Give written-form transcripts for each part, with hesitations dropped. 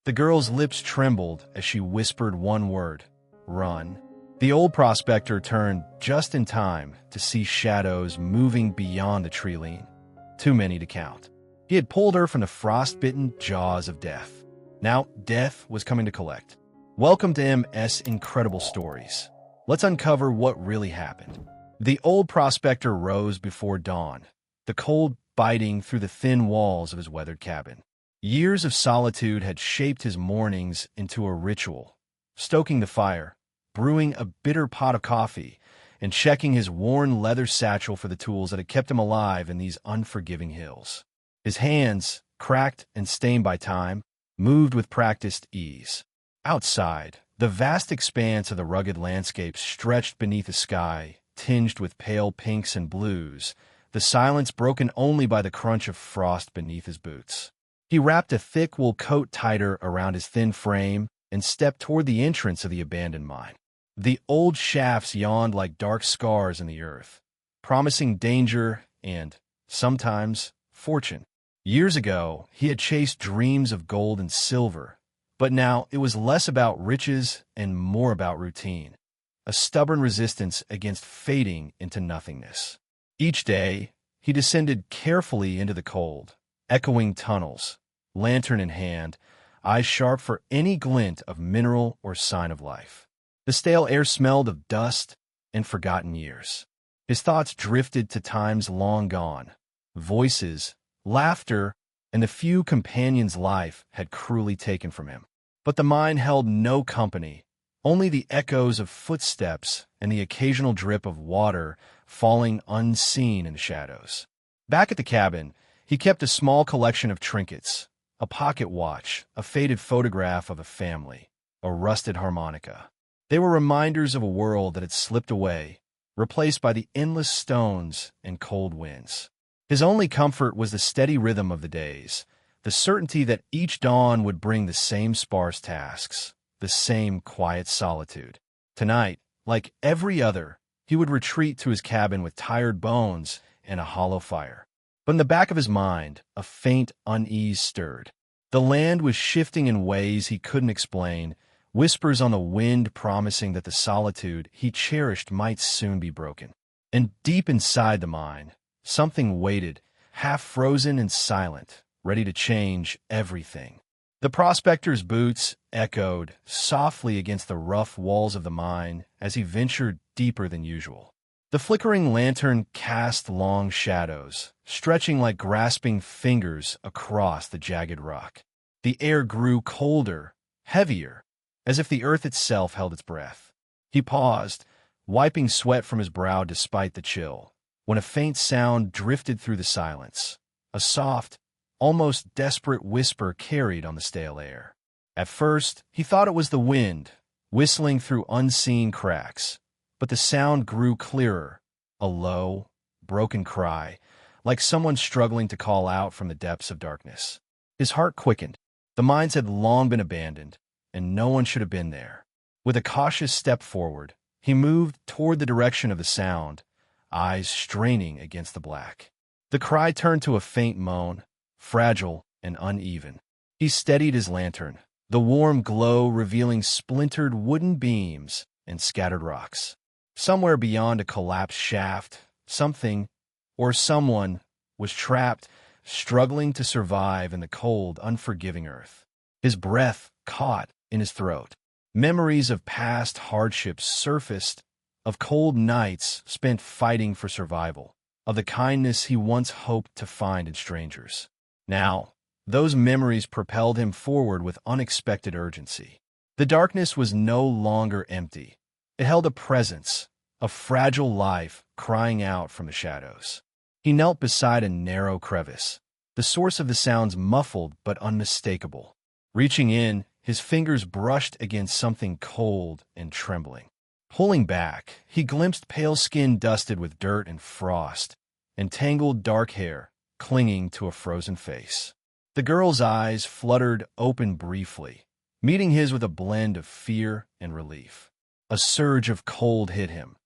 The girl's lips trembled as she whispered one word, "Run." The old prospector turned just in time to see shadows moving beyond the tree line. Too many to count. He had pulled her from the frost-bitten jaws of death. Now death was coming to collect. Welcome to MS Incredible Stories. Let's uncover what really happened. The old prospector rose before dawn, the cold biting through the thin walls of his weathered cabin. Years of solitude had shaped his mornings into a ritual, stoking the fire, brewing a bitter pot of coffee, and checking his worn leather satchel for the tools that had kept him alive in these unforgiving hills. His hands, cracked and stained by time, moved with practiced ease. Outside, the vast expanse of the rugged landscape stretched beneath a sky tinged with pale pinks and blues, the silence broken only by the crunch of frost beneath his boots. He wrapped a thick wool coat tighter around his thin frame and stepped toward the entrance of the abandoned mine. The old shafts yawned like dark scars in the earth, promising danger and, sometimes, fortune. Years ago, he had chased dreams of gold and silver, but now it was less about riches and more about routine, a stubborn resistance against fading into nothingness. Each day, he descended carefully into the cold, echoing tunnels, lantern in hand, eyes sharp for any glint of mineral or sign of life. The stale air smelled of dust and forgotten years. His thoughts drifted to times long gone. Voices, laughter, and the few companions life had cruelly taken from him. But the mine held no company, only the echoes of footsteps and the occasional drip of water falling unseen in the shadows. Back at the cabin, he kept a small collection of trinkets, a pocket watch, a faded photograph of a family, a rusted harmonica. They were reminders of a world that had slipped away, replaced by the endless stones and cold winds. His only comfort was the steady rhythm of the days, the certainty that each dawn would bring the same sparse tasks, the same quiet solitude. Tonight, like every other, he would retreat to his cabin with tired bones and a hollow fire. But in the back of his mind, a faint unease stirred. The land was shifting in ways he couldn't explain, whispers on the wind promising that the solitude he cherished might soon be broken. And deep inside the mine, something waited, half frozen and silent, ready to change everything. The prospector's boots echoed softly against the rough walls of the mine as he ventured deeper than usual. The flickering lantern cast long shadows, stretching like grasping fingers across the jagged rock. The air grew colder, heavier, as if the earth itself held its breath. He paused, wiping sweat from his brow despite the chill, when a faint sound drifted through the silence, a soft, almost desperate whisper carried on the stale air. At first, he thought it was the wind, whistling through unseen cracks, but the sound grew clearer, a low, broken cry, like someone struggling to call out from the depths of darkness. His heart quickened. The mines had long been abandoned, and no one should have been there. With a cautious step forward, he moved toward the direction of the sound, eyes straining against the black. The cry turned to a faint moan, fragile and uneven. He steadied his lantern, the warm glow revealing splintered wooden beams and scattered rocks. Somewhere beyond a collapsed shaft, something, or someone, was trapped, struggling to survive in the cold, unforgiving earth. His breath caught in his throat. Memories of past hardships surfaced, of cold nights spent fighting for survival, of the kindness he once hoped to find in strangers. Now, those memories propelled him forward with unexpected urgency. The darkness was no longer empty. It held a presence, a fragile life crying out from the shadows. He knelt beside a narrow crevice, the source of the sounds muffled but unmistakable. Reaching in, his fingers brushed against something cold and trembling. Pulling back, he glimpsed pale skin dusted with dirt and frost, and tangled dark hair clinging to a frozen face. The girl's eyes fluttered open briefly, meeting his with a blend of fear and relief. A surge of cold hit him,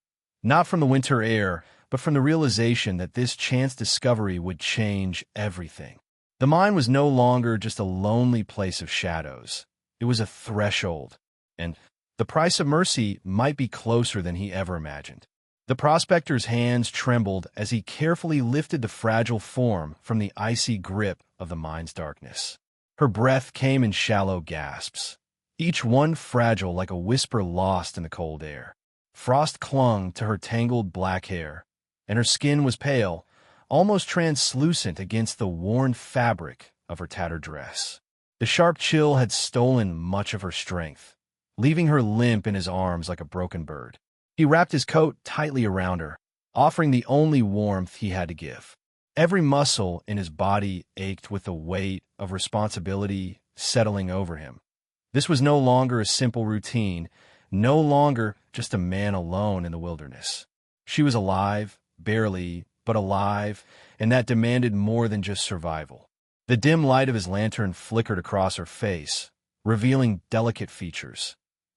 not from the winter air, but from the realization that this chance discovery would change everything. The mine was no longer just a lonely place of shadows. It was a threshold, and the price of mercy might be closer than he ever imagined. The prospector's hands trembled as he carefully lifted the fragile form from the icy grip of the mine's darkness. Her breath came in shallow gasps, each one fragile like a whisper lost in the cold air. Frost clung to her tangled black hair, and her skin was pale, almost translucent against the worn fabric of her tattered dress. The sharp chill had stolen much of her strength, leaving her limp in his arms like a broken bird. He wrapped his coat tightly around her, offering the only warmth he had to give. Every muscle in his body ached with the weight of responsibility settling over him. This was no longer a simple routine, no longer just a man alone in the wilderness. She was alive, barely, but alive, and that demanded more than just survival. The dim light of his lantern flickered across her face, revealing delicate features.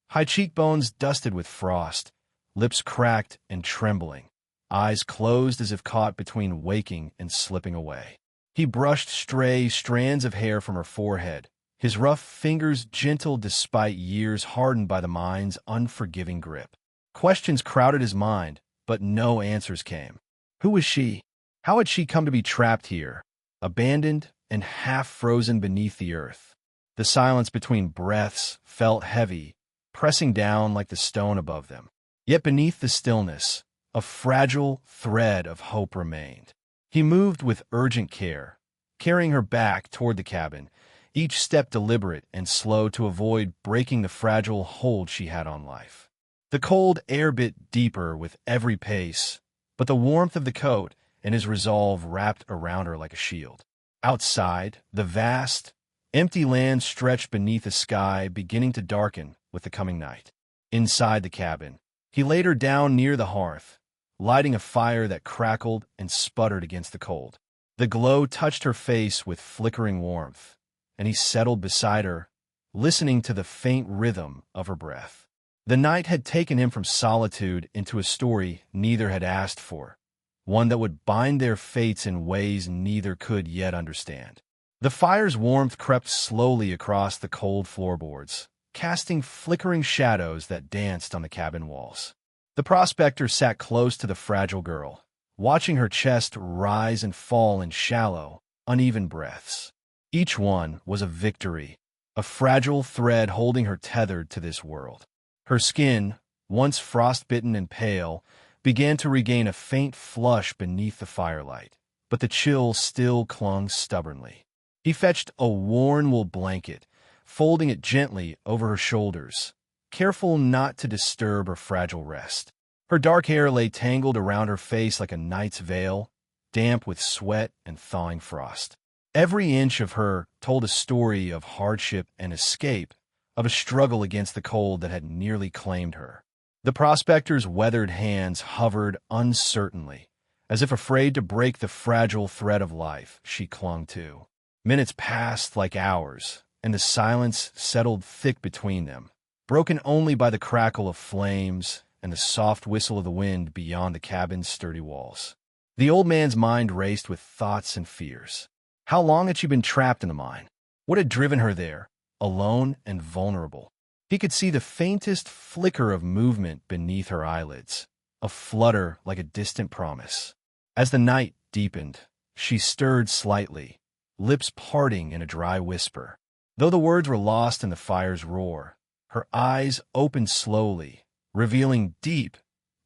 High cheekbones dusted with frost, lips cracked and trembling, eyes closed as if caught between waking and slipping away. He brushed stray strands of hair from her forehead, his rough fingers gentle despite years hardened by the mine's unforgiving grip. Questions crowded his mind, but no answers came. Who was she? How had she come to be trapped here, abandoned and half-frozen beneath the earth? The silence between breaths felt heavy, pressing down like the stone above them. Yet beneath the stillness, a fragile thread of hope remained. He moved with urgent care, carrying her back toward the cabin, each step deliberate and slow to avoid breaking the fragile hold she had on life. The cold air bit deeper with every pace, but the warmth of the coat and his resolve wrapped around her like a shield. Outside, the vast, empty land stretched beneath a sky beginning to darken with the coming night. Inside the cabin, he laid her down near the hearth, lighting a fire that crackled and sputtered against the cold. The glow touched her face with flickering warmth, and he settled beside her, listening to the faint rhythm of her breath. The night had taken him from solitude into a story neither had asked for, one that would bind their fates in ways neither could yet understand. The fire's warmth crept slowly across the cold floorboards, casting flickering shadows that danced on the cabin walls. The prospector sat close to the fragile girl, watching her chest rise and fall in shallow, uneven breaths. Each one was a victory, a fragile thread holding her tethered to this world. Her skin, once frostbitten and pale, began to regain a faint flush beneath the firelight, but the chill still clung stubbornly. He fetched a worn wool blanket, folding it gently over her shoulders, careful not to disturb her fragile rest. Her dark hair lay tangled around her face like a night's veil, damp with sweat and thawing frost. Every inch of her told a story of hardship and escape, of a struggle against the cold that had nearly claimed her. The prospector's weathered hands hovered uncertainly, as if afraid to break the fragile thread of life she clung to. Minutes passed like hours, and the silence settled thick between them, broken only by the crackle of flames and the soft whistle of the wind beyond the cabin's sturdy walls. The old man's mind raced with thoughts and fears. How long had she been trapped in the mine? What had driven her there, alone and vulnerable? He could see the faintest flicker of movement beneath her eyelids, a flutter like a distant promise. As the night deepened, she stirred slightly, lips parting in a dry whisper. Though the words were lost in the fire's roar, her eyes opened slowly, revealing deep,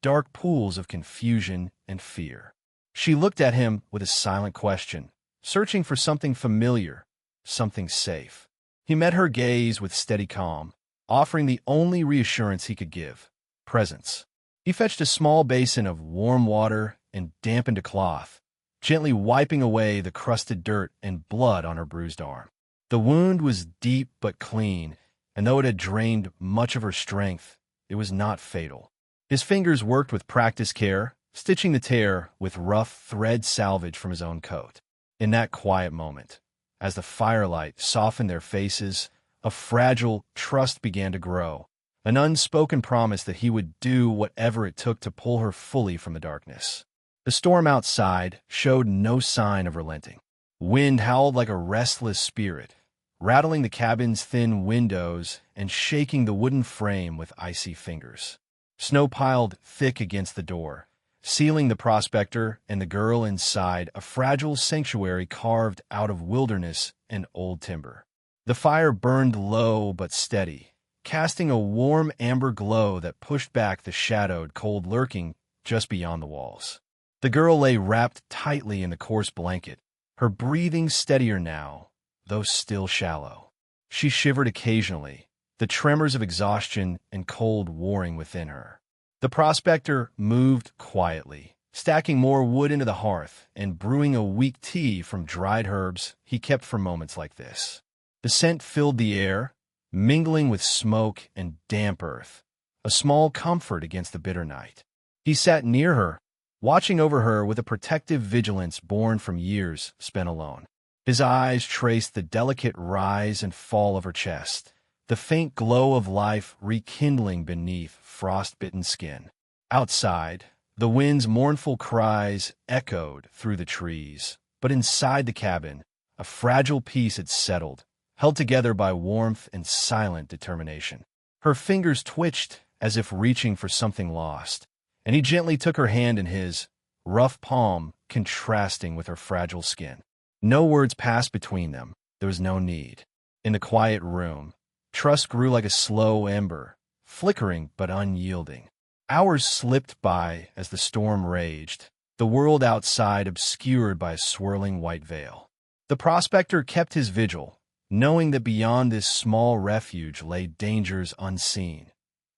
dark pools of confusion and fear. She looked at him with a silent question, searching for something familiar, something safe. He met her gaze with steady calm, offering the only reassurance he could give: presence. He fetched a small basin of warm water and dampened a cloth, gently wiping away the crusted dirt and blood on her bruised arm. The wound was deep but clean, and though it had drained much of her strength, it was not fatal. His fingers worked with practiced care, stitching the tear with rough thread salvage from his own coat. In that quiet moment, as the firelight softened their faces, a fragile trust began to grow, an unspoken promise that he would do whatever it took to pull her fully from the darkness. The storm outside showed no sign of relenting. Wind howled like a restless spirit, rattling the cabin's thin windows and shaking the wooden frame with icy fingers. Snow piled thick against the door, sealing the prospector and the girl inside a fragile sanctuary carved out of wilderness and old timber. The fire burned low but steady, casting a warm amber glow that pushed back the shadowed cold lurking just beyond the walls. The girl lay wrapped tightly in the coarse blanket, her breathing steadier now, though still shallow. She shivered occasionally, the tremors of exhaustion and cold warring within her. The prospector moved quietly, stacking more wood into the hearth and brewing a weak tea from dried herbs he kept for moments like this. The scent filled the air, mingling with smoke and damp earth, a small comfort against the bitter night. He sat near her, watching over her with a protective vigilance born from years spent alone. His eyes traced the delicate rise and fall of her chest, the faint glow of life rekindling beneath frost-bitten skin. Outside, the wind's mournful cries echoed through the trees, but inside the cabin, a fragile peace had settled, held together by warmth and silent determination. Her fingers twitched as if reaching for something lost, and he gently took her hand in his, rough palm contrasting with her fragile skin. No words passed between them. There was no need. In the quiet room, trust grew like a slow ember, flickering but unyielding. Hours slipped by as the storm raged, the world outside obscured by a swirling white veil. The prospector kept his vigil, knowing that beyond this small refuge lay dangers unseen.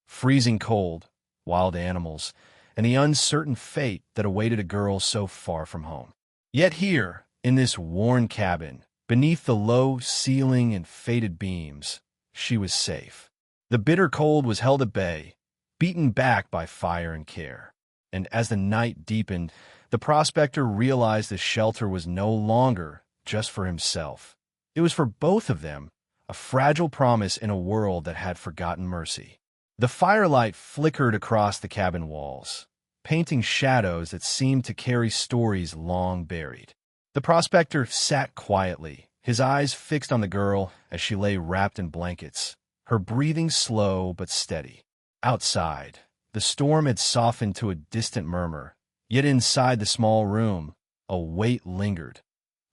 Freezing cold, wild animals, and the uncertain fate that awaited a girl so far from home. Yet here, in this worn cabin, beneath the low ceiling and faded beams, she was safe. The bitter cold was held at bay, beaten back by fire and care. And as the night deepened, the prospector realized the shelter was no longer just for himself. It was for both of them, a fragile promise in a world that had forgotten mercy. The firelight flickered across the cabin walls, painting shadows that seemed to carry stories long buried. The prospector sat quietly, his eyes fixed on the girl as she lay wrapped in blankets, her breathing slow but steady. Outside, the storm had softened to a distant murmur, yet inside the small room, a weight lingered,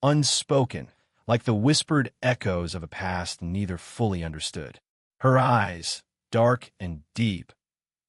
unspoken, like the whispered echoes of a past neither fully understood. Her eyes, dark and deep,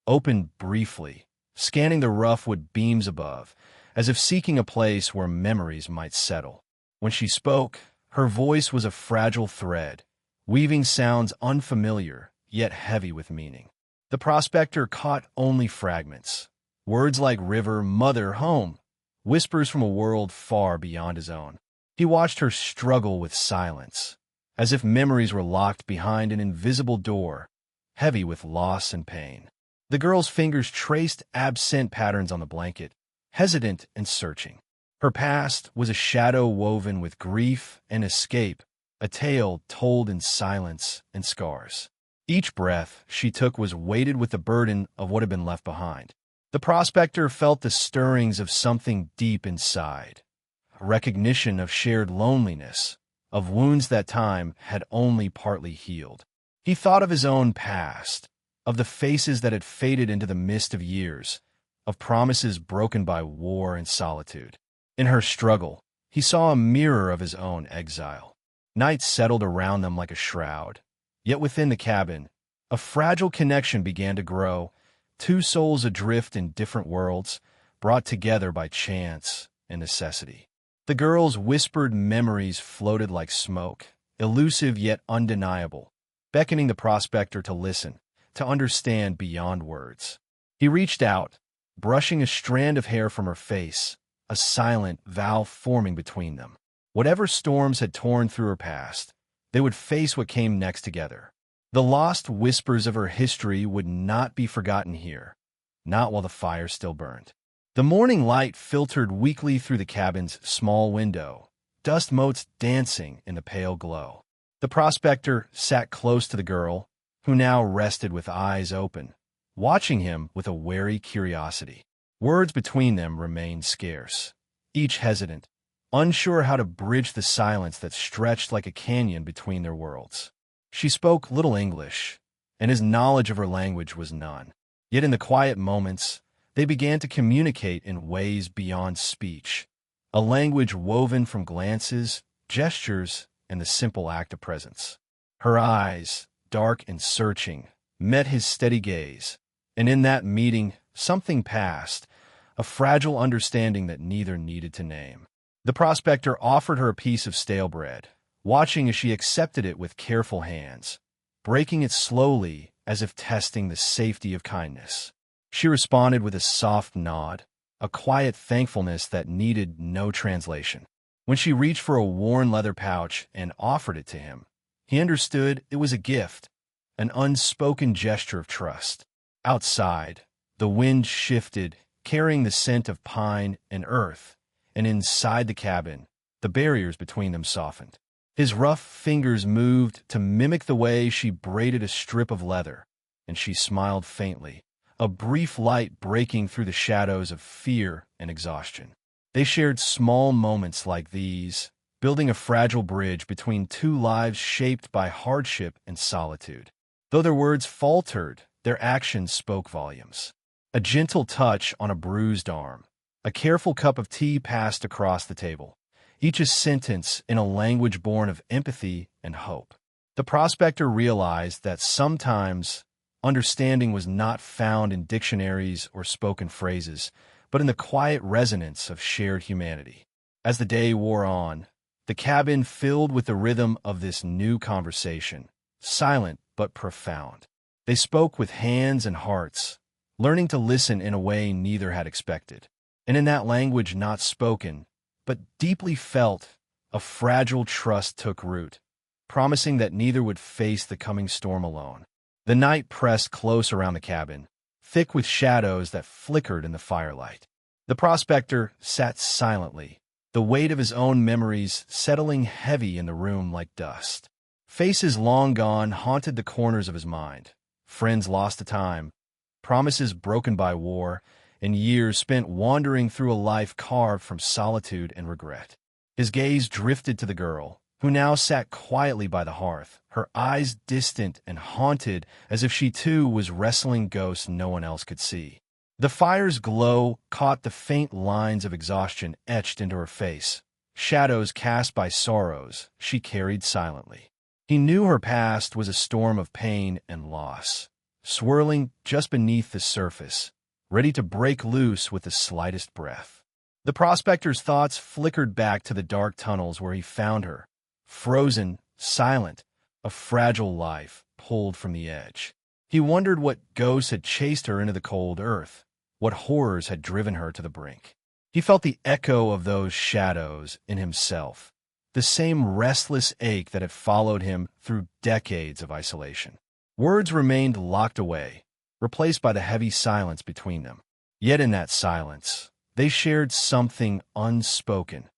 opened briefly, scanning the rough wood beams above, as if seeking a place where memories might settle. When she spoke, her voice was a fragile thread, weaving sounds unfamiliar, yet heavy with meaning. The prospector caught only fragments, words like river, mother, home, whispers from a world far beyond his own. He watched her struggle with silence, as if memories were locked behind an invisible door, heavy with loss and pain. The girl's fingers traced absent patterns on the blanket, hesitant and searching. Her past was a shadow woven with grief and escape, a tale told in silence and scars. Each breath she took was weighted with the burden of what had been left behind. The prospector felt the stirrings of something deep inside, a recognition of shared loneliness, of wounds that time had only partly healed. He thought of his own past, of the faces that had faded into the mist of years, of promises broken by war and solitude. In her struggle, he saw a mirror of his own exile. Night settled around them like a shroud, yet within the cabin, a fragile connection began to grow, two souls adrift in different worlds, brought together by chance and necessity. The girl's whispered memories floated like smoke, elusive yet undeniable, beckoning the prospector to listen, to understand beyond words. He reached out, brushing a strand of hair from her face, a silent vow forming between them. Whatever storms had torn through her past, they would face what came next together. The lost whispers of her history would not be forgotten here, not while the fire still burned. The morning light filtered weakly through the cabin's small window, dust motes dancing in the pale glow. The prospector sat close to the girl, who now rested with eyes open, watching him with a wary curiosity. Words between them remained scarce, each hesitant, unsure how to bridge the silence that stretched like a canyon between their worlds. She spoke little English, and his knowledge of her language was none. Yet in the quiet moments, they began to communicate in ways beyond speech, a language woven from glances, gestures, and the simple act of presence. Her eyes, dark and searching, met his steady gaze, and in that meeting, something passed, a fragile understanding that neither needed to name. The prospector offered her a piece of stale bread, watching as she accepted it with careful hands, breaking it slowly as if testing the safety of kindness. She responded with a soft nod, a quiet thankfulness that needed no translation. When she reached for a worn leather pouch and offered it to him, he understood it was a gift, an unspoken gesture of trust. Outside, the wind shifted, carrying the scent of pine and earth, and inside the cabin, the barriers between them softened. His rough fingers moved to mimic the way she braided a strip of leather, and she smiled faintly, a brief light breaking through the shadows of fear and exhaustion. They shared small moments like these, building a fragile bridge between two lives shaped by hardship and solitude. Though their words faltered, their actions spoke volumes. A gentle touch on a bruised arm, a careful cup of tea passed across the table, each a sentence in a language born of empathy and hope. The prospector realized that sometimes understanding was not found in dictionaries or spoken phrases, but in the quiet resonance of shared humanity. As the day wore on, the cabin filled with the rhythm of this new conversation, silent but profound. They spoke with hands and hearts, learning to listen in a way neither had expected. And in that language not spoken, but deeply felt, a fragile trust took root, promising that neither would face the coming storm alone. The night pressed close around the cabin, thick with shadows that flickered in the firelight. The prospector sat silently, the weight of his own memories settling heavy in the room like dust. Faces long gone haunted the corners of his mind, friends lost to time, promises broken by war, and years spent wandering through a life carved from solitude and regret. His gaze drifted to the girl, who now sat quietly by the hearth, her eyes distant and haunted as if she too was wrestling ghosts no one else could see. The fire's glow caught the faint lines of exhaustion etched into her face, shadows cast by sorrows she carried silently. He knew her past was a storm of pain and loss, swirling just beneath the surface, ready to break loose with the slightest breath. The prospector's thoughts flickered back to the dark tunnels where he found her, frozen, silent, a fragile life pulled from the edge. He wondered what ghosts had chased her into the cold earth, what horrors had driven her to the brink. He felt the echo of those shadows in himself, the same restless ache that had followed him through decades of isolation. Words remained locked away, replaced by the heavy silence between them. Yet in that silence, they shared something unspoken,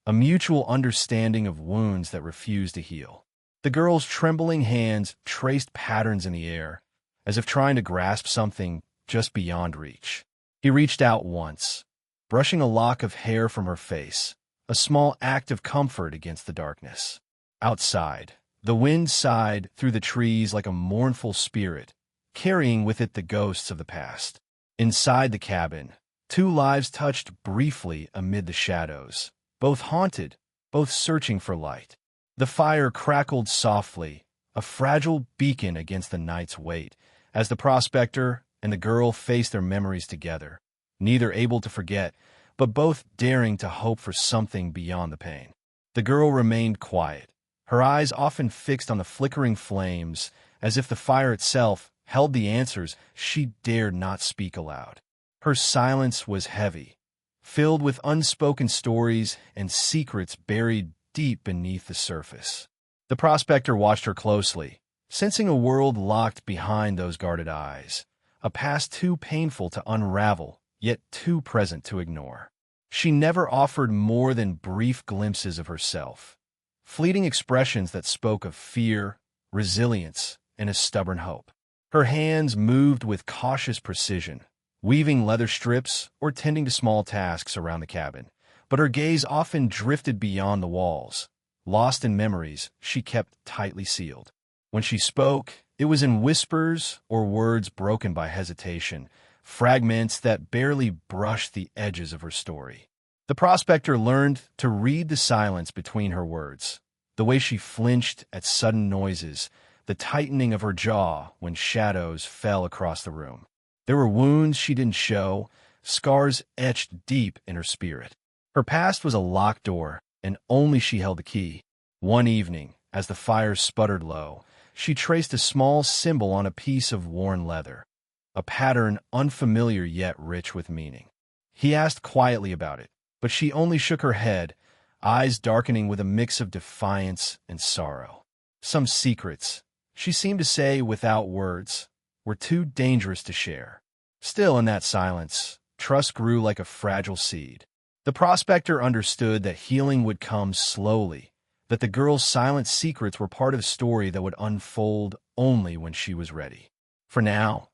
a mutual understanding of wounds that refused to heal. The girl's trembling hands traced patterns in the air, as if trying to grasp something just beyond reach. He reached out once, brushing a lock of hair from her face, a small act of comfort against the darkness. Outside, the wind sighed through the trees like a mournful spirit, carrying with it the ghosts of the past. Inside the cabin, two lives touched briefly amid the shadows, both haunted, both searching for light. The fire crackled softly, a fragile beacon against the night's weight, as the prospector and the girl faced their memories together, neither able to forget, but both daring to hope for something beyond the pain. The girl remained quiet, her eyes often fixed on the flickering flames, as if the fire itself held the answers she dared not speak aloud. Her silence was heavy, filled with unspoken stories and secrets buried deep beneath the surface. The prospector watched her closely, sensing a world locked behind those guarded eyes, a past too painful to unravel, yet too present to ignore. She never offered more than brief glimpses of herself, fleeting expressions that spoke of fear, resilience, and a stubborn hope. Her hands moved with cautious precision, weaving leather strips or tending to small tasks around the cabin, but her gaze often drifted beyond the walls. Lost in memories she kept tightly sealed. When she spoke, it was in whispers or words broken by hesitation, fragments that barely brushed the edges of her story. The prospector learned to read the silence between her words, the way she flinched at sudden noises, the tightening of her jaw when shadows fell across the room. There were wounds she didn't show, scars etched deep in her spirit. Her past was a locked door, and only she held the key. One evening, as the fire sputtered low, she traced a small symbol on a piece of worn leather, a pattern unfamiliar yet rich with meaning. He asked quietly about it, but she only shook her head, eyes darkening with a mix of defiance and sorrow. Some secrets, she seemed to say without words, were too dangerous to share. Still in that silence, trust grew like a fragile seed. The prospector understood that healing would come slowly, that the girl's silent secrets were part of a story that would unfold only when she was ready. For now,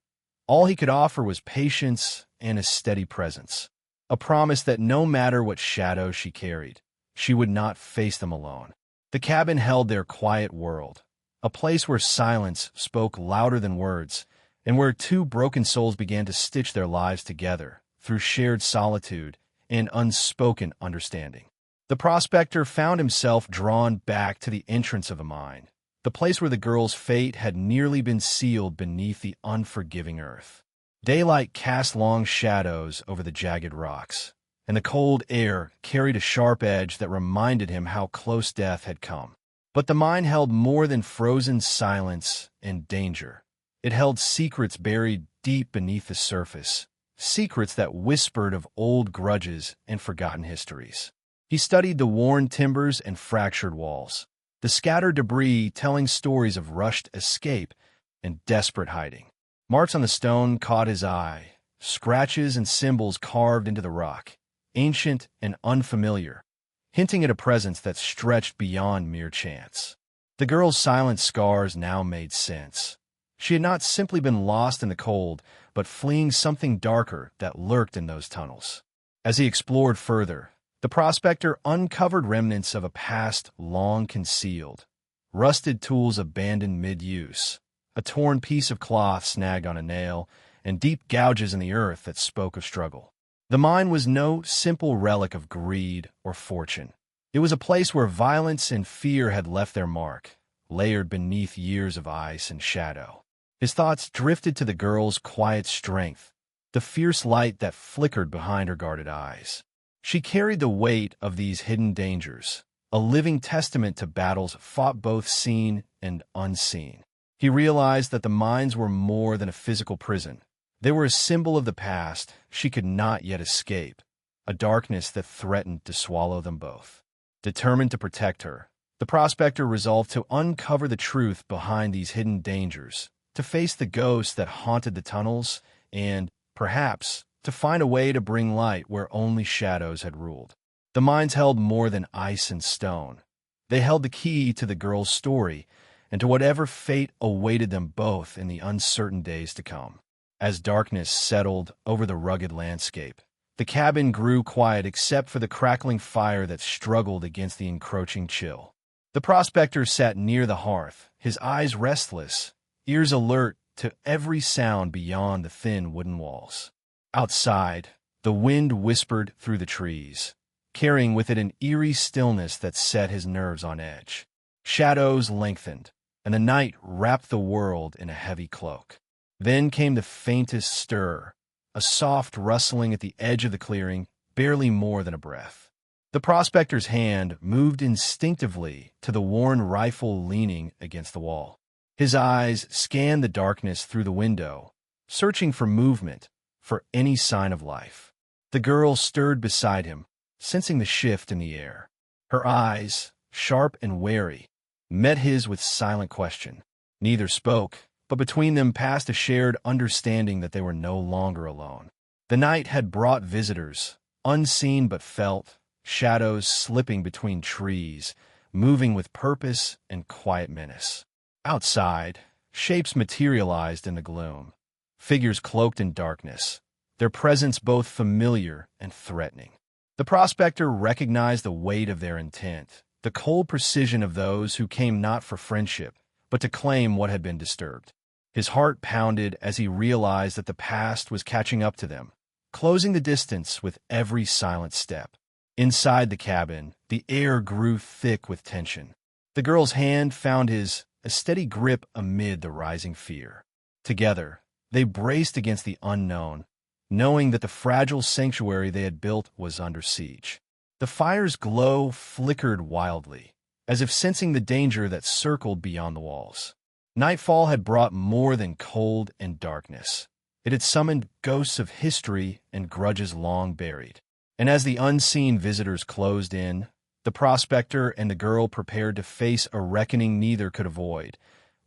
all he could offer was patience and a steady presence, a promise that no matter what shadows she carried, she would not face them alone. The cabin held their quiet world, a place where silence spoke louder than words, and where two broken souls began to stitch their lives together through shared solitude and unspoken understanding. The prospector found himself drawn back to the entrance of a mine, the place where the girl's fate had nearly been sealed beneath the unforgiving earth. Daylight cast long shadows over the jagged rocks, and the cold air carried a sharp edge that reminded him how close death had come. But the mine held more than frozen silence and danger. It held secrets buried deep beneath the surface, secrets that whispered of old grudges and forgotten histories. He studied the worn timbers and fractured walls, the scattered debris telling stories of rushed escape and desperate hiding. Marks on the stone caught his eye, scratches and symbols carved into the rock, ancient and unfamiliar, hinting at a presence that stretched beyond mere chance. The girl's silent scars now made sense. She had not simply been lost in the cold, but fleeing something darker that lurked in those tunnels. As he explored further, the prospector uncovered remnants of a past long concealed, rusted tools abandoned mid-use, a torn piece of cloth snagged on a nail, and deep gouges in the earth that spoke of struggle. The mine was no simple relic of greed or fortune. It was a place where violence and fear had left their mark, layered beneath years of ice and shadow. His thoughts drifted to the girl's quiet strength, the fierce light that flickered behind her guarded eyes. She carried the weight of these hidden dangers, a living testament to battles fought both seen and unseen. He realized that the mines were more than a physical prison. They were a symbol of the past she could not yet escape, a darkness that threatened to swallow them both. Determined to protect her, the prospector resolved to uncover the truth behind these hidden dangers, to face the ghosts that haunted the tunnels, and, perhaps, to find a way to bring light where only shadows had ruled. The mines held more than ice and stone. They held the key to the girl's story and to whatever fate awaited them both in the uncertain days to come. As darkness settled over the rugged landscape, the cabin grew quiet except for the crackling fire that struggled against the encroaching chill. The prospector sat near the hearth, his eyes restless, ears alert to every sound beyond the thin wooden walls. Outside, the wind whispered through the trees, carrying with it an eerie stillness that set his nerves on edge. Shadows lengthened, and the night wrapped the world in a heavy cloak. Then came the faintest stir, a soft rustling at the edge of the clearing, barely more than a breath. The prospector's hand moved instinctively to the worn rifle leaning against the wall. His eyes scanned the darkness through the window, searching for movement, for any sign of life. The girl stirred beside him, sensing the shift in the air. Her eyes, sharp and wary, met his with silent question. Neither spoke, but between them passed a shared understanding that they were no longer alone. The night had brought visitors, unseen but felt, shadows slipping between trees, moving with purpose and quiet menace. Outside, shapes materialized in the gloom, figures cloaked in darkness, their presence both familiar and threatening. The prospector recognized the weight of their intent, the cold precision of those who came not for friendship, but to claim what had been disturbed. His heart pounded as he realized that the past was catching up to them, closing the distance with every silent step. Inside the cabin, the air grew thick with tension. The girl's hand found his, a steady grip amid the rising fear. Together, they braced against the unknown, knowing that the fragile sanctuary they had built was under siege. The fire's glow flickered wildly, as if sensing the danger that circled beyond the walls. Nightfall had brought more than cold and darkness. It had summoned ghosts of history and grudges long buried. And as the unseen visitors closed in, the prospector and the girl prepared to face a reckoning neither could avoid,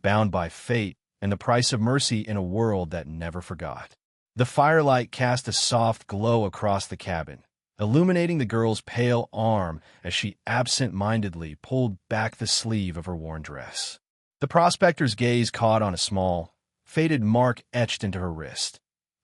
bound by fate and the price of mercy in a world that never forgot. The firelight cast a soft glow across the cabin, illuminating the girl's pale arm as she absent-mindedly pulled back the sleeve of her worn dress. The prospector's gaze caught on a small, faded mark etched into her wrist,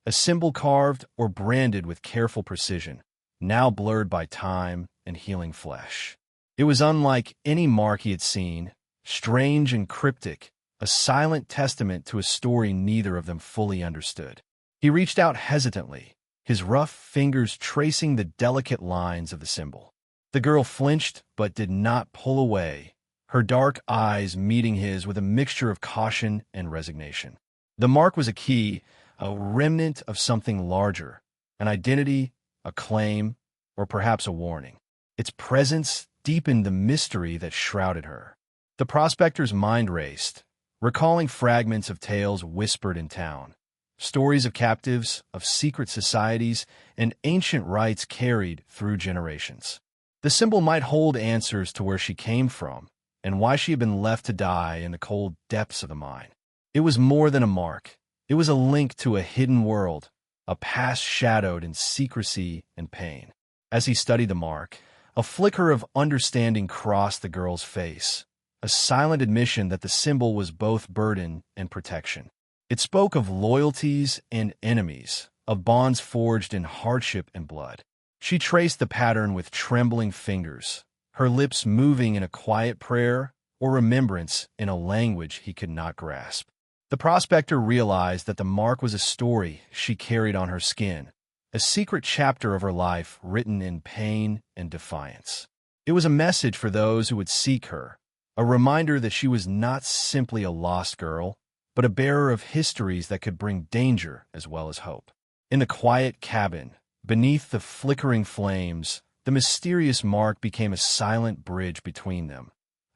a symbol carved or branded with careful precision, now blurred by time and healing flesh. It was unlike any mark he had seen, strange and cryptic, a silent testament to a story neither of them fully understood. He reached out hesitantly, his rough fingers tracing the delicate lines of the symbol. The girl flinched but did not pull away, her dark eyes meeting his with a mixture of caution and resignation. The mark was a key, a remnant of something larger, an identity, a claim, or perhaps a warning. Its presence deepened the mystery that shrouded her. The prospector's mind raced, recalling fragments of tales whispered in town, stories of captives, of secret societies, and ancient rites carried through generations. The symbol might hold answers to where she came from and why she had been left to die in the cold depths of the mine. It was more than a mark. It was a link to a hidden world, a past shadowed in secrecy and pain. As he studied the mark, a flicker of understanding crossed the girl's face, a silent admission that the symbol was both burden and protection. It spoke of loyalties and enemies, of bonds forged in hardship and blood. She traced the pattern with trembling fingers, her lips moving in a quiet prayer or remembrance in a language he could not grasp. The prospector realized that the mark was a story she carried on her skin, a secret chapter of her life written in pain and defiance. It was a message for those who would seek her, a reminder that she was not simply a lost girl, but a bearer of histories that could bring danger as well as hope. In the quiet cabin, beneath the flickering flames, the mysterious mark became a silent bridge between them,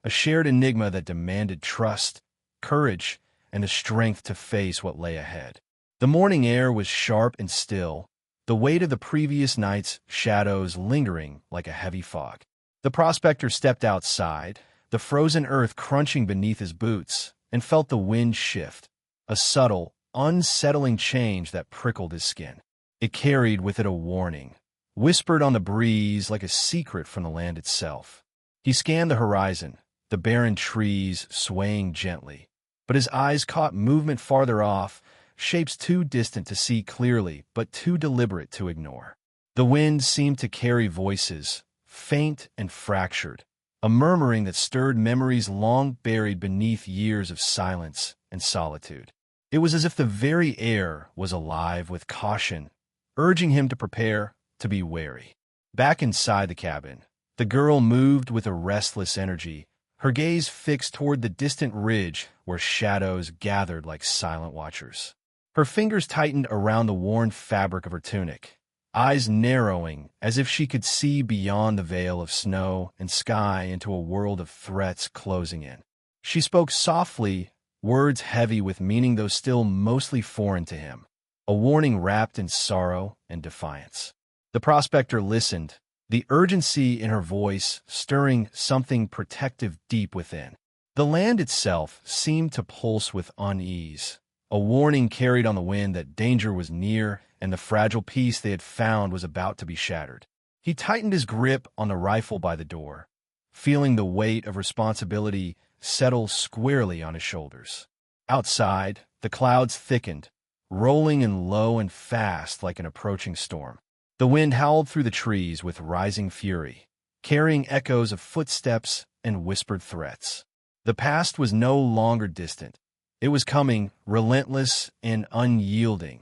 a shared enigma that demanded trust, courage, and the strength to face what lay ahead. The morning air was sharp and still, the weight of the previous night's shadows lingering like a heavy fog. The prospector stepped outside, the frozen earth crunching beneath his boots, and felt the wind shift, a subtle, unsettling change that prickled his skin. It carried with it a warning, whispered on the breeze like a secret from the land itself. He scanned the horizon, the barren trees swaying gently, but his eyes caught movement farther off, shapes too distant to see clearly but too deliberate to ignore. The wind seemed to carry voices, faint and fractured, a murmuring that stirred memories long buried beneath years of silence and solitude. It was as if the very air was alive with caution, urging him to prepare, to be wary. Back inside the cabin, the girl moved with a restless energy, her gaze fixed toward the distant ridge where shadows gathered like silent watchers. Her fingers tightened around the worn fabric of her tunic, eyes narrowing as if she could see beyond the veil of snow and sky into a world of threats closing in. She spoke softly, words heavy with meaning though still mostly foreign to him, a warning wrapped in sorrow and defiance. The prospector listened, the urgency in her voice stirring something protective deep within. The land itself seemed to pulse with unease, a warning carried on the wind that danger was near and the fragile peace they had found was about to be shattered. He tightened his grip on the rifle by the door, feeling the weight of responsibility settle squarely on his shoulders. Outside, the clouds thickened, rolling in low and fast like an approaching storm. The wind howled through the trees with rising fury, carrying echoes of footsteps and whispered threats. The past was no longer distant. It was coming, relentless and unyielding,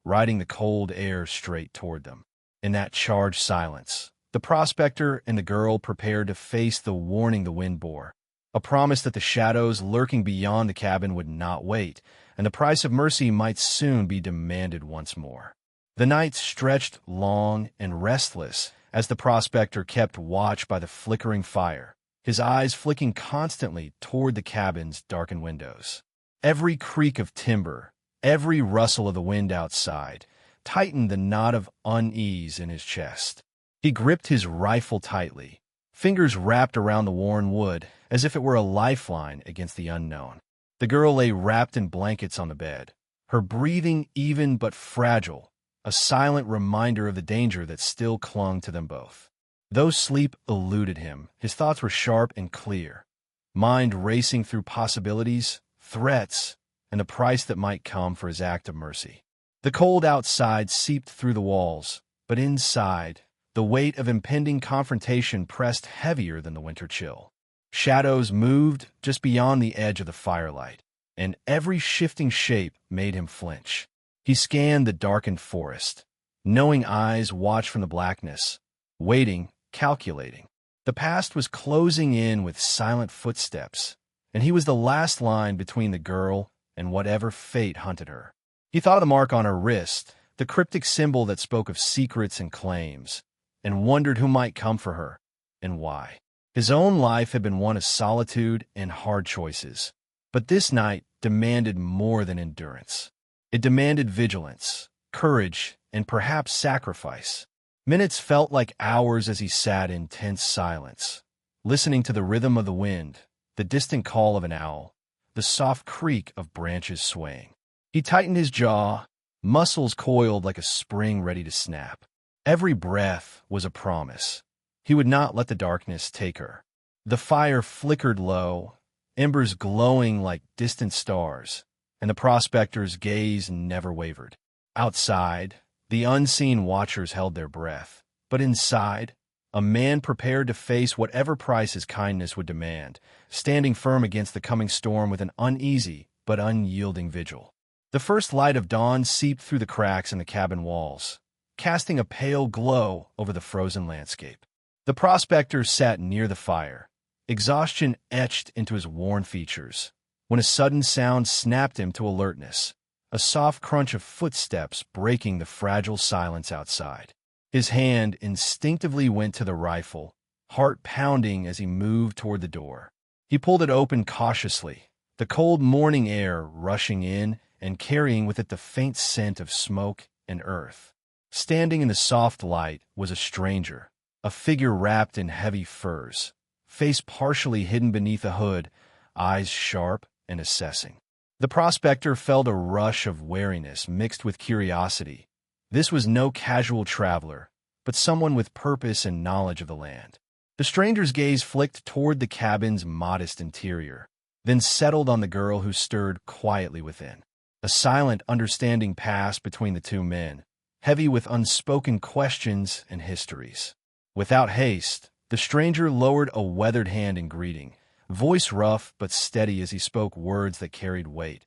riding the cold air straight toward them. In that charged silence, the prospector and the girl prepared to face the warning the wind bore, a promise that the shadows lurking beyond the cabin would not wait, and the price of mercy might soon be demanded once more. The night stretched long and restless as the prospector kept watch by the flickering fire, his eyes flicking constantly toward the cabin's darkened windows. Every creak of timber, every rustle of the wind outside, tightened the knot of unease in his chest. He gripped his rifle tightly, fingers wrapped around the worn wood as if it were a lifeline against the unknown. The girl lay wrapped in blankets on the bed, her breathing even but fragile, a silent reminder of the danger that still clung to them both. Though sleep eluded him, his thoughts were sharp and clear, mind racing through possibilities, threats, and the price that might come for his act of mercy. The cold outside seeped through the walls, but inside, the weight of impending confrontation pressed heavier than the winter chill. Shadows moved just beyond the edge of the firelight, and every shifting shape made him flinch. He scanned the darkened forest, knowing eyes watched from the blackness, waiting, calculating. The past was closing in with silent footsteps, and he was the last line between the girl and whatever fate hunted her. He thought of the mark on her wrist, the cryptic symbol that spoke of secrets and claims, and wondered who might come for her, and why. His own life had been one of solitude and hard choices, but this night demanded more than endurance. It demanded vigilance, courage, and perhaps sacrifice. Minutes felt like hours as he sat in tense silence, listening to the rhythm of the wind, the distant call of an owl, the soft creak of branches swaying. He tightened his jaw, muscles coiled like a spring ready to snap. Every breath was a promise. He would not let the darkness take her. The fire flickered low, embers glowing like distant stars, and the prospector's gaze never wavered. Outside, the unseen watchers held their breath, but inside, a man prepared to face whatever price his kindness would demand, standing firm against the coming storm with an uneasy but unyielding vigil. The first light of dawn seeped through the cracks in the cabin walls, casting a pale glow over the frozen landscape. The prospector sat near the fire, exhaustion etched into his worn features, when a sudden sound snapped him to alertness, a soft crunch of footsteps breaking the fragile silence outside. His hand instinctively went to the rifle, heart pounding as he moved toward the door. He pulled it open cautiously, the cold morning air rushing in and carrying with it the faint scent of smoke and earth. Standing in the soft light was a stranger, a figure wrapped in heavy furs, face partially hidden beneath a hood, eyes sharp and assessing. The prospector felt a rush of wariness mixed with curiosity. This was no casual traveler, but someone with purpose and knowledge of the land. The stranger's gaze flicked toward the cabin's modest interior, then settled on the girl who stirred quietly within. A silent understanding passed between the two men, heavy with unspoken questions and histories. Without haste, the stranger lowered a weathered hand in greeting, voice rough but steady as he spoke words that carried weight.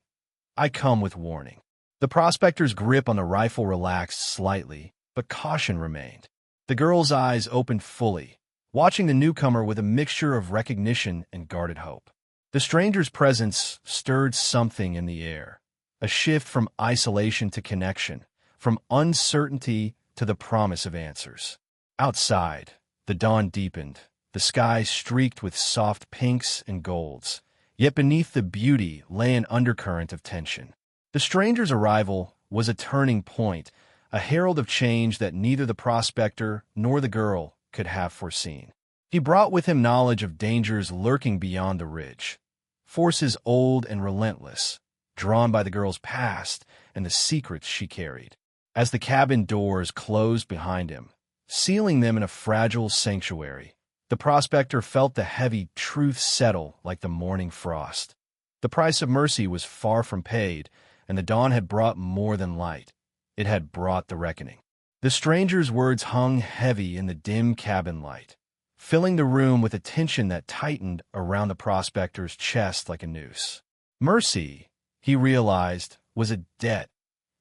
"I come with warning." The prospector's grip on the rifle relaxed slightly, but caution remained. The girl's eyes opened fully, watching the newcomer with a mixture of recognition and guarded hope. The stranger's presence stirred something in the air, a shift from isolation to connection, from uncertainty to the promise of answers. Outside, the dawn deepened, the sky streaked with soft pinks and golds, yet beneath the beauty lay an undercurrent of tension. The stranger's arrival was a turning point, a herald of change that neither the prospector nor the girl could have foreseen. He brought with him knowledge of dangers lurking beyond the ridge, forces old and relentless, drawn by the girl's past and the secrets she carried. As the cabin doors closed behind him, sealing them in a fragile sanctuary, the prospector felt the heavy truth settle like the morning frost. The price of mercy was far from paid, and the dawn had brought more than light. It had brought the reckoning. The stranger's words hung heavy in the dim cabin light, filling the room with a tension that tightened around the prospector's chest like a noose. Mercy, he realized, was a debt,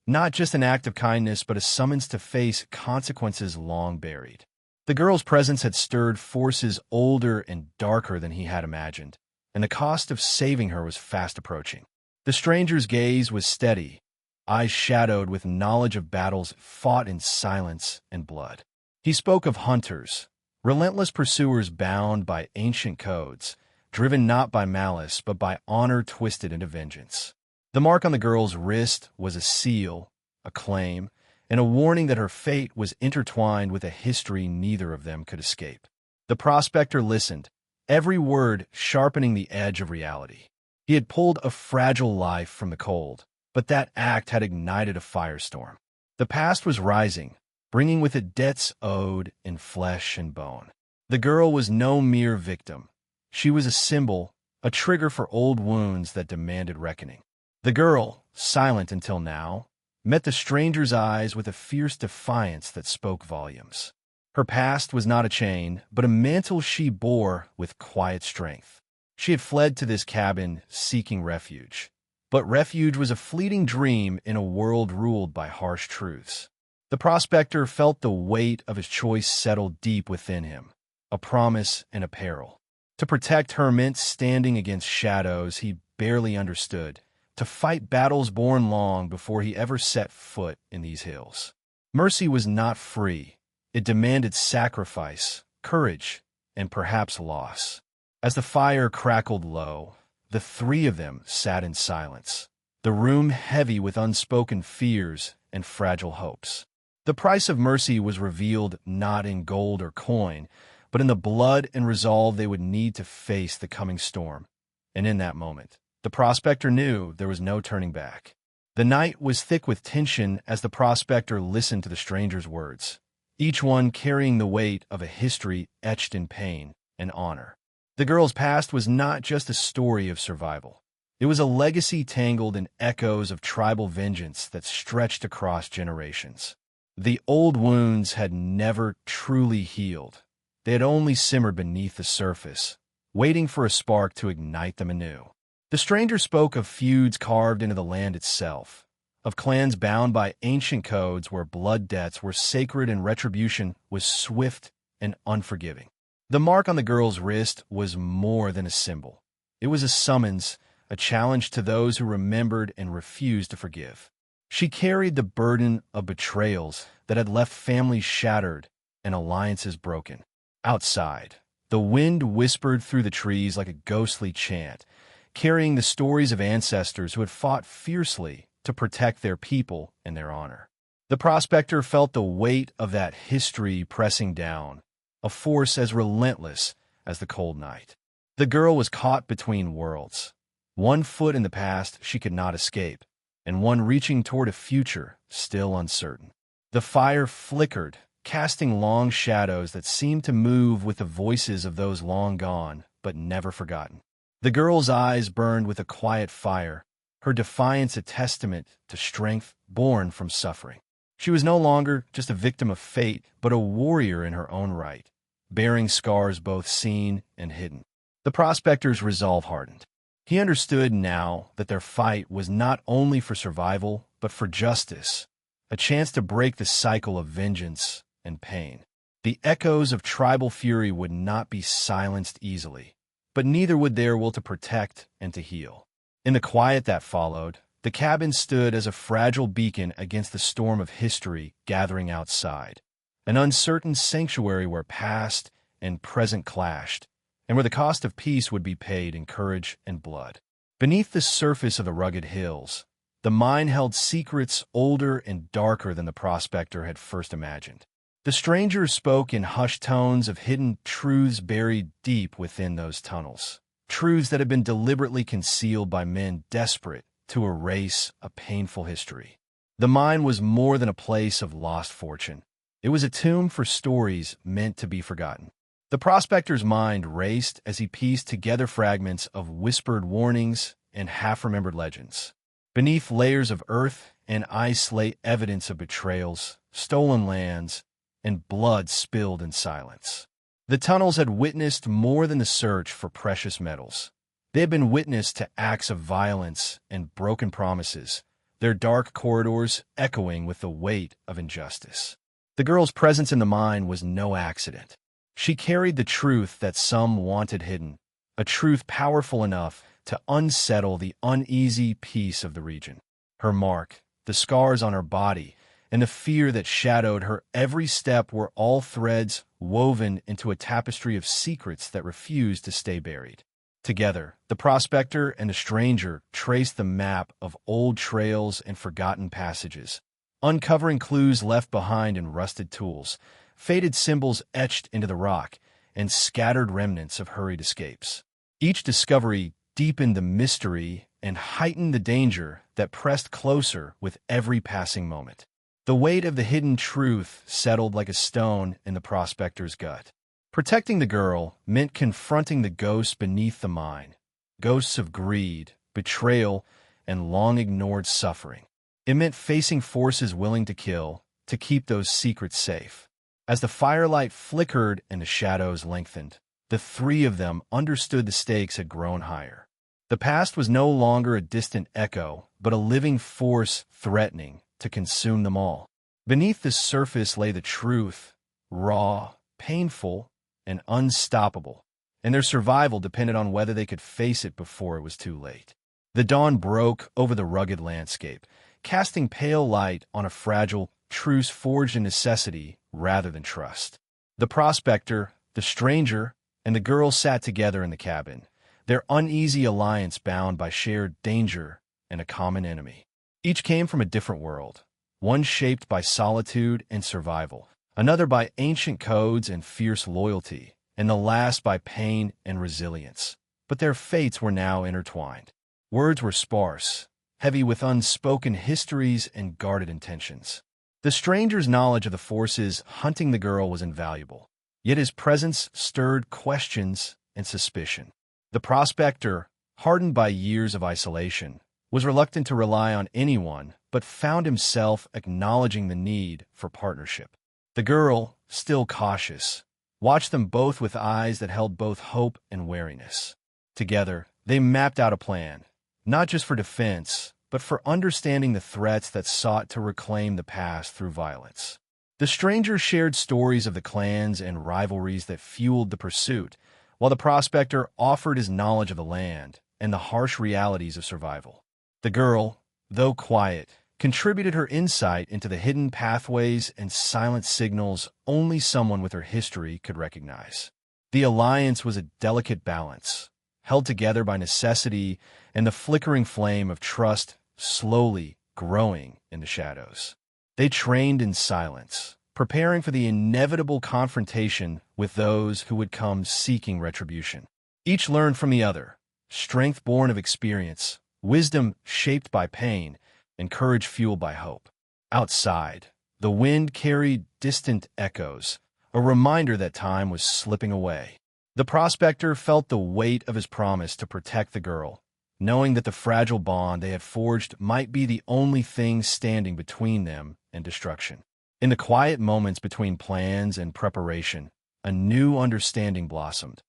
not just an act of kindness, but a summons to face consequences long buried. The girl's presence had stirred forces older and darker than he had imagined, and the cost of saving her was fast approaching. The stranger's gaze was steady, eyes shadowed with knowledge of battles fought in silence and blood. He spoke of hunters, relentless pursuers bound by ancient codes, driven not by malice but by honor twisted into vengeance. The mark on the girl's wrist was a seal, a claim, and a warning that her fate was intertwined with a history neither of them could escape. The prospector listened, every word sharpening the edge of reality. He had pulled a fragile life from the cold, but that act had ignited a firestorm. The past was rising, bringing with it debts owed in flesh and bone. The girl was no mere victim. She was a symbol, a trigger for old wounds that demanded reckoning. The girl, silent until now, met the stranger's eyes with a fierce defiance that spoke volumes. Her past was not a chain, but a mantle she bore with quiet strength. She had fled to this cabin seeking refuge. But refuge was a fleeting dream in a world ruled by harsh truths. The prospector felt the weight of his choice settle deep within him, a promise and a peril. To protect her meant standing against shadows he barely understood, to fight battles born long before he ever set foot in these hills. Mercy was not free. It demanded sacrifice, courage, and perhaps loss. As the fire crackled low, the three of them sat in silence, the room heavy with unspoken fears and fragile hopes. The price of mercy was revealed not in gold or coin, but in the blood and resolve they would need to face the coming storm. And in that moment, the prospector knew there was no turning back. The night was thick with tension as the prospector listened to the stranger's words, each one carrying the weight of a history etched in pain and honor. The girl's past was not just a story of survival. It was a legacy tangled in echoes of tribal vengeance that stretched across generations. The old wounds had never truly healed. They had only simmered beneath the surface, waiting for a spark to ignite them anew. The stranger spoke of feuds carved into the land itself, of clans bound by ancient codes where blood debts were sacred and retribution was swift and unforgiving. The mark on the girl's wrist was more than a symbol. It was a summons, a challenge to those who remembered and refused to forgive. She carried the burden of betrayals that had left families shattered and alliances broken. Outside, the wind whispered through the trees like a ghostly chant, carrying the stories of ancestors who had fought fiercely to protect their people and their honor. The prospector felt the weight of that history pressing down, a force as relentless as the cold night. The girl was caught between worlds, one foot in the past she could not escape, and one reaching toward a future still uncertain. The fire flickered, casting long shadows that seemed to move with the voices of those long gone but never forgotten. The girl's eyes burned with a quiet fire, her defiance a testament to strength born from suffering. She was no longer just a victim of fate, but a warrior in her own right, bearing scars both seen and hidden. The prospector's resolve hardened. He understood now that their fight was not only for survival, but for justice, a chance to break the cycle of vengeance and pain. The echoes of tribal fury would not be silenced easily, but neither would their will to protect and to heal. In the quiet that followed, the cabin stood as a fragile beacon against the storm of history gathering outside, an uncertain sanctuary where past and present clashed, and where the cost of peace would be paid in courage and blood. Beneath the surface of the rugged hills, the mine held secrets older and darker than the prospector had first imagined. The stranger spoke in hushed tones of hidden truths buried deep within those tunnels, truths that had been deliberately concealed by men desperate to erase a painful history. The mine was more than a place of lost fortune. It was a tomb for stories meant to be forgotten. The prospector's mind raced as he pieced together fragments of whispered warnings and half-remembered legends. Beneath layers of earth and ice lay evidence of betrayals, stolen lands, and blood spilled in silence. The tunnels had witnessed more than the search for precious metals. They had been witness to acts of violence and broken promises, their dark corridors echoing with the weight of injustice. The girl's presence in the mine was no accident. She carried the truth that some wanted hidden, a truth powerful enough to unsettle the uneasy peace of the region. Her mark, the scars on her body, and the fear that shadowed her every step were all threads woven into a tapestry of secrets that refused to stay buried. Together, the prospector and the stranger traced the map of old trails and forgotten passages, uncovering clues left behind in rusted tools, faded symbols etched into the rock, and scattered remnants of hurried escapes. Each discovery deepened the mystery and heightened the danger that pressed closer with every passing moment. The weight of the hidden truth settled like a stone in the prospector's gut. Protecting the girl meant confronting the ghosts beneath the mine, ghosts of greed, betrayal, and long-ignored suffering. It meant facing forces willing to kill, to keep those secrets safe. As the firelight flickered and the shadows lengthened, the three of them understood the stakes had grown higher. The past was no longer a distant echo, but a living force threatening to consume them all. Beneath the surface lay the truth, raw, painful, and unstoppable, and their survival depended on whether they could face it before it was too late. The dawn broke over the rugged landscape, casting pale light on a fragile truce forged in necessity rather than trust. The prospector, the stranger, and the girl sat together in the cabin, their uneasy alliance bound by shared danger and a common enemy. Each came from a different world, one shaped by solitude and survival, another by ancient codes and fierce loyalty, and the last by pain and resilience. But their fates were now intertwined. Words were sparse, heavy with unspoken histories and guarded intentions. The stranger's knowledge of the forces hunting the girl was invaluable, yet his presence stirred questions and suspicion. The prospector, hardened by years of isolation, was reluctant to rely on anyone, but found himself acknowledging the need for partnership. The girl, still cautious, watched them both with eyes that held both hope and wariness. Together, they mapped out a plan, not just for defense, but for understanding the threats that sought to reclaim the past through violence. The stranger shared stories of the clans and rivalries that fueled the pursuit, while the prospector offered his knowledge of the land and the harsh realities of survival. The girl, though quiet, contributed her insight into the hidden pathways and silent signals only someone with her history could recognize. The alliance was a delicate balance, held together by necessity and the flickering flame of trust slowly growing in the shadows. They trained in silence, preparing for the inevitable confrontation with those who would come seeking retribution. Each learned from the other, strength born of experience, wisdom shaped by pain, and courage fueled by hope. Outside, the wind carried distant echoes, a reminder that time was slipping away. The prospector felt the weight of his promise to protect the girl, knowing that the fragile bond they had forged might be the only thing standing between them and destruction. In the quiet moments between plans and preparation, a new understanding blossomed,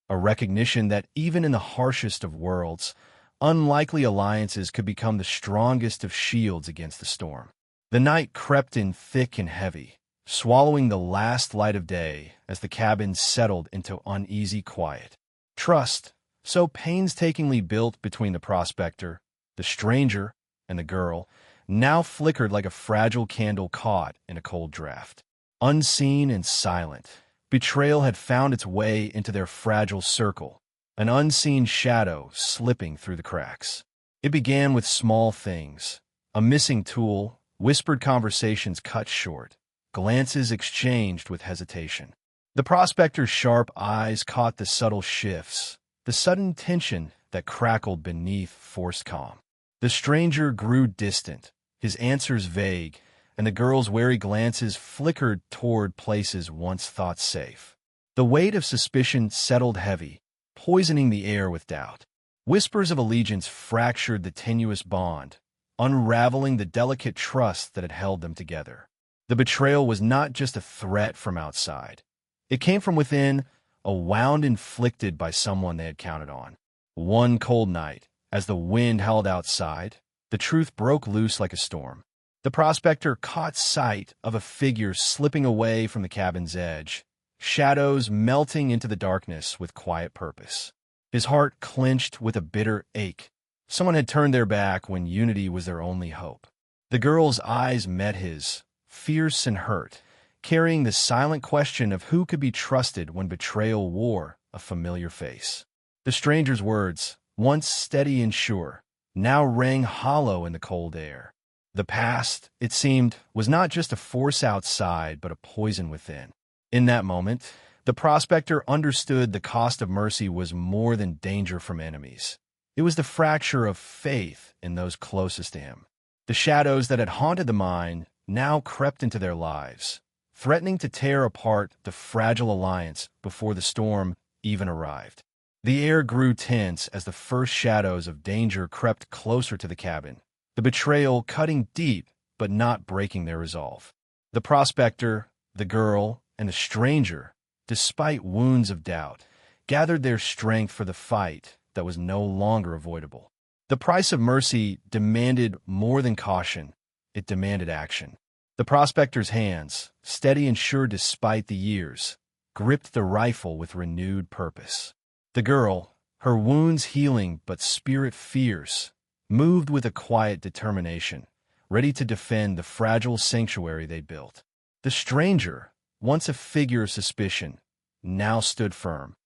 a recognition that even in the harshest of worlds, unlikely alliances could become the strongest of shields against the storm. The night crept in thick and heavy, swallowing the last light of day as the cabin settled into uneasy quiet. Trust, so painstakingly built between the prospector, the stranger, and the girl, now flickered like a fragile candle caught in a cold draft. Unseen and silent, betrayal had found its way into their fragile circle, an unseen shadow slipping through the cracks. It began with small things, a missing tool, whispered conversations cut short, glances exchanged with hesitation. The prospector's sharp eyes caught the subtle shifts, the sudden tension that crackled beneath forced calm. The stranger grew distant, his answers vague, and the girl's wary glances flickered toward places once thought safe. The weight of suspicion settled heavy, poisoning the air with doubt. Whispers of allegiance fractured the tenuous bond, unraveling the delicate trust that had held them together. The betrayal was not just a threat from outside. It came from within, a wound inflicted by someone they had counted on. One cold night, as the wind howled outside, the truth broke loose like a storm. The prospector caught sight of a figure slipping away from the cabin's edge, shadows melting into the darkness with quiet purpose. His heart clenched with a bitter ache. Someone had turned their back when unity was their only hope. The girl's eyes met his, fierce and hurt, carrying the silent question of who could be trusted when betrayal wore a familiar face. The stranger's words, once steady and sure, now rang hollow in the cold air. The past, it seemed, was not just a force outside, but a poison within. In that moment, the prospector understood the cost of mercy was more than danger from enemies. It was the fracture of faith in those closest to him. The shadows that had haunted the mind now crept into their lives, threatening to tear apart the fragile alliance before the storm even arrived. The air grew tense as the first shadows of danger crept closer to the cabin, the betrayal cutting deep but not breaking their resolve. The prospector, the girl, and the stranger, despite wounds of doubt, gathered their strength for the fight that was no longer avoidable. The price of mercy demanded more than caution. It demanded action. The prospector's hands, steady and sure despite the years, gripped the rifle with renewed purpose. The girl, her wounds healing but spirit fierce, moved with a quiet determination, ready to defend the fragile sanctuary they built. The stranger, once a figure of suspicion, now stood firm,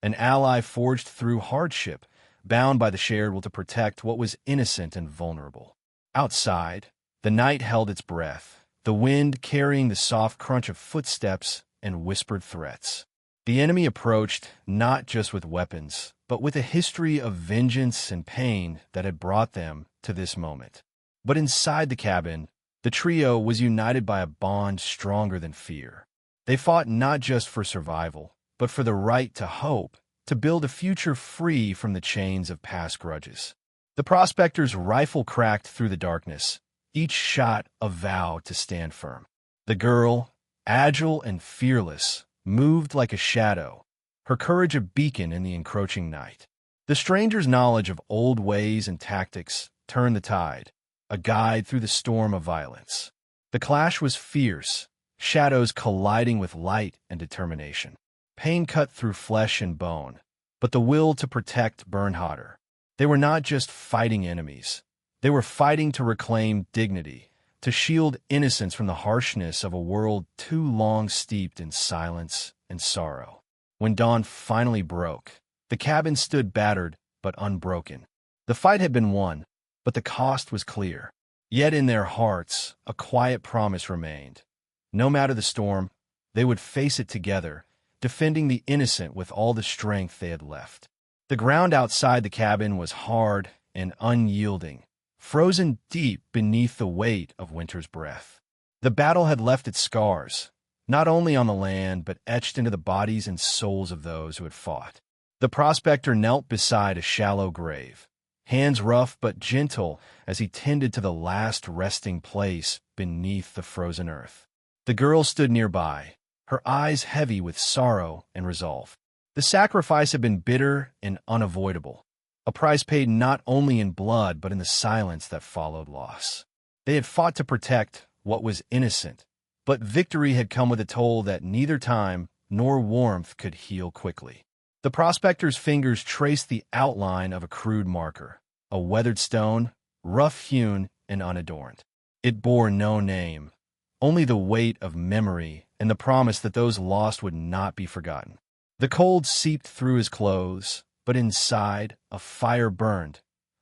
an ally forged through hardship, bound by the shared will to protect what was innocent and vulnerable. Outside, the night held its breath, the wind carrying the soft crunch of footsteps and whispered threats. The enemy approached not just with weapons, but with a history of vengeance and pain that had brought them to this moment. But inside the cabin, the trio was united by a bond stronger than fear. They fought not just for survival, but for the right to hope, to build a future free from the chains of past grudges. The prospector's rifle cracked through the darkness, each shot a vow to stand firm. The girl, agile and fearless, moved like a shadow, her courage a beacon in the encroaching night. The stranger's knowledge of old ways and tactics turned the tide, a guide through the storm of violence. The clash was fierce, shadows colliding with light and determination. Pain cut through flesh and bone, but the will to protect burned hotter. They were not just fighting enemies. They were fighting to reclaim dignity, to shield innocence from the harshness of a world too long steeped in silence and sorrow. When dawn finally broke, the cabin stood battered but unbroken. The fight had been won, but the cost was clear. Yet in their hearts, a quiet promise remained. No matter the storm, they would face it together, defending the innocent with all the strength they had left. The ground outside the cabin was hard and unyielding, frozen deep beneath the weight of winter's breath. The battle had left its scars, not only on the land, but etched into the bodies and souls of those who had fought. The prospector knelt beside a shallow grave, hands rough but gentle as he tended to the last resting place beneath the frozen earth. The girl stood nearby, her eyes heavy with sorrow and resolve. The sacrifice had been bitter and unavoidable, a price paid not only in blood but in the silence that followed loss. They had fought to protect what was innocent, but victory had come with a toll that neither time nor warmth could heal quickly. The prospector's fingers traced the outline of a crude marker, a weathered stone, rough-hewn and unadorned. It bore no name, only the weight of memory and the promise that those lost would not be forgotten. The cold seeped through his clothes, but inside a fire burned,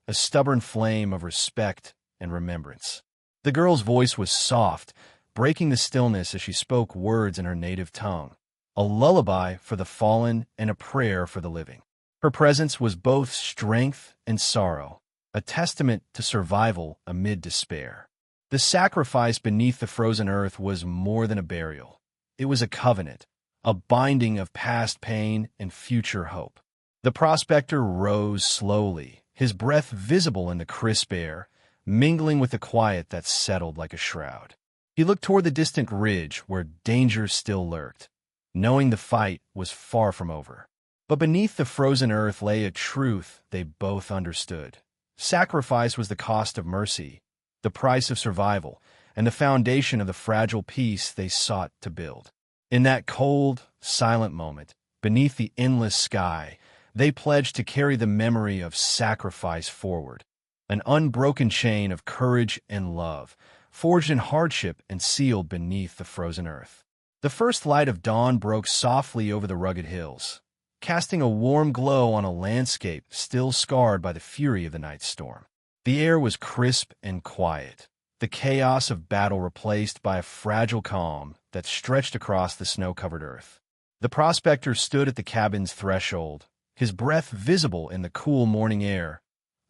a stubborn flame of respect and remembrance. The girl's voice was soft, breaking the stillness as she spoke words in her native tongue, a lullaby for the fallen and a prayer for the living. Her presence was both strength and sorrow, a testament to survival amid despair. The sacrifice beneath the frozen earth was more than a burial. It was a covenant, a binding of past pain and future hope. The prospector rose slowly, his breath visible in the crisp air, mingling with the quiet that settled like a shroud. He looked toward the distant ridge where danger still lurked, knowing the fight was far from over. But beneath the frozen earth lay a truth they both understood. Sacrifice was the cost of mercy, the price of survival, and the foundation of the fragile peace they sought to build. In that cold, silent moment, beneath the endless sky, they pledged to carry the memory of sacrifice forward, an unbroken chain of courage and love, forged in hardship and sealed beneath the frozen earth. The first light of dawn broke softly over the rugged hills, casting a warm glow on a landscape still scarred by the fury of the night storm. The air was crisp and quiet, the chaos of battle replaced by a fragile calm that stretched across the snow-covered earth. The prospector stood at the cabin's threshold, his breath visible in the cool morning air,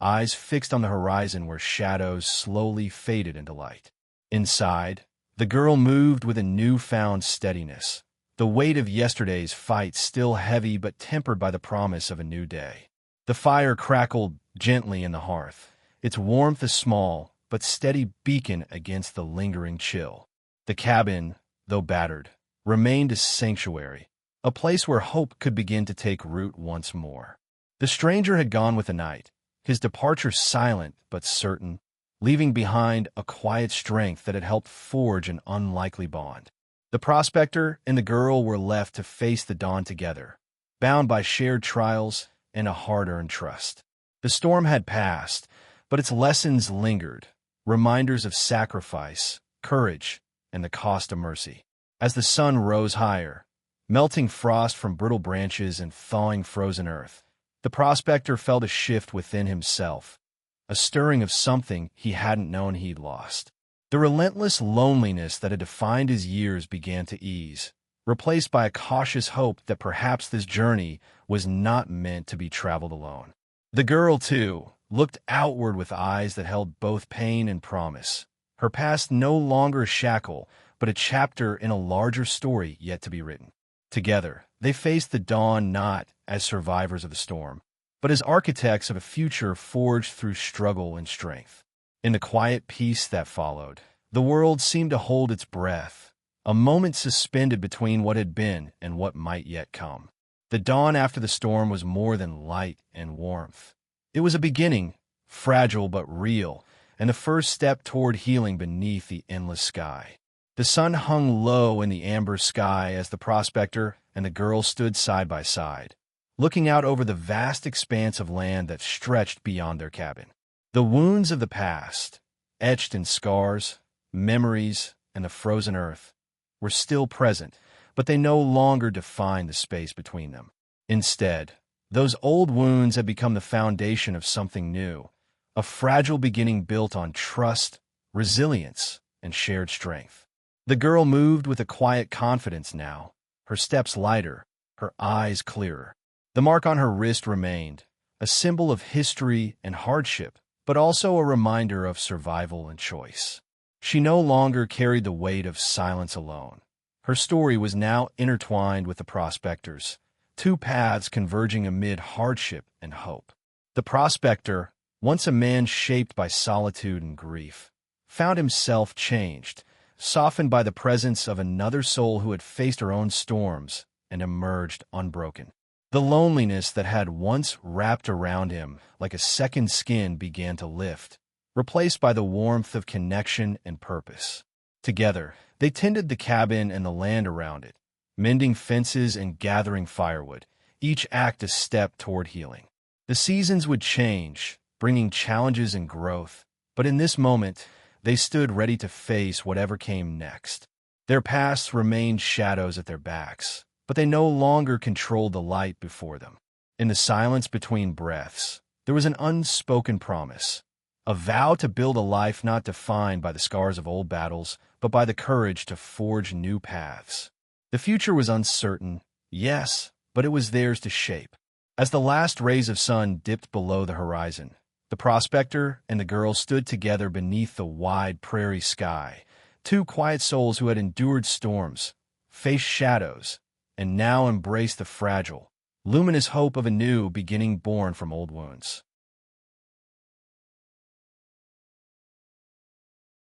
eyes fixed on the horizon where shadows slowly faded into light. Inside, the girl moved with a newfound steadiness, the weight of yesterday's fight still heavy but tempered by the promise of a new day. The fire crackled gently in the hearth, its warmth a small but steady beacon against the lingering chill. The cabin, though battered, remained a sanctuary, a place where hope could begin to take root once more. The stranger had gone with the night, his departure silent but certain, leaving behind a quiet strength that had helped forge an unlikely bond. The prospector and the girl were left to face the dawn together, bound by shared trials and a hard-earned trust. The storm had passed, but its lessons lingered, reminders of sacrifice, courage, and the cost of mercy. As the sun rose higher, melting frost from brittle branches and thawing frozen earth, the prospector felt a shift within himself, a stirring of something he hadn't known he'd lost. The relentless loneliness that had defined his years began to ease, replaced by a cautious hope that perhaps this journey was not meant to be traveled alone. The girl, too, looked outward with eyes that held both pain and promise, her past no longer a shackle, but a chapter in a larger story yet to be written. Together, they faced the dawn not as survivors of the storm, but as architects of a future forged through struggle and strength. In the quiet peace that followed, the world seemed to hold its breath, a moment suspended between what had been and what might yet come. The dawn after the storm was more than light and warmth. It was a beginning, fragile but real, and the first step toward healing beneath the endless sky. The sun hung low in the amber sky as the prospector and the girl stood side by side, looking out over the vast expanse of land that stretched beyond their cabin. The wounds of the past, etched in scars, memories, and the frozen earth, were still present, but they no longer defined the space between them. Instead, those old wounds had become the foundation of something new, a fragile beginning built on trust, resilience, and shared strength. The girl moved with a quiet confidence now, her steps lighter, her eyes clearer. The mark on her wrist remained, a symbol of history and hardship, but also a reminder of survival and choice. She no longer carried the weight of silence alone. Her story was now intertwined with the prospector's, two paths converging amid hardship and hope. The prospector, once a man shaped by solitude and grief, found himself changed, softened by the presence of another soul who had faced her own storms and emerged unbroken. The loneliness that had once wrapped around him like a second skin began to lift, replaced by the warmth of connection and purpose. Together, they tended the cabin and the land around it, mending fences and gathering firewood, each act a step toward healing. The seasons would change, bringing challenges and growth, but in this moment, they stood ready to face whatever came next. Their pasts remained shadows at their backs, but they no longer controlled the light before them. In the silence between breaths, there was an unspoken promise, a vow to build a life not defined by the scars of old battles, but by the courage to forge new paths. The future was uncertain, yes, but it was theirs to shape. As the last rays of sun dipped below the horizon, the prospector and the girl stood together beneath the wide prairie sky, two quiet souls who had endured storms, faced shadows, and now embraced the fragile, luminous hope of a new beginning born from old wounds.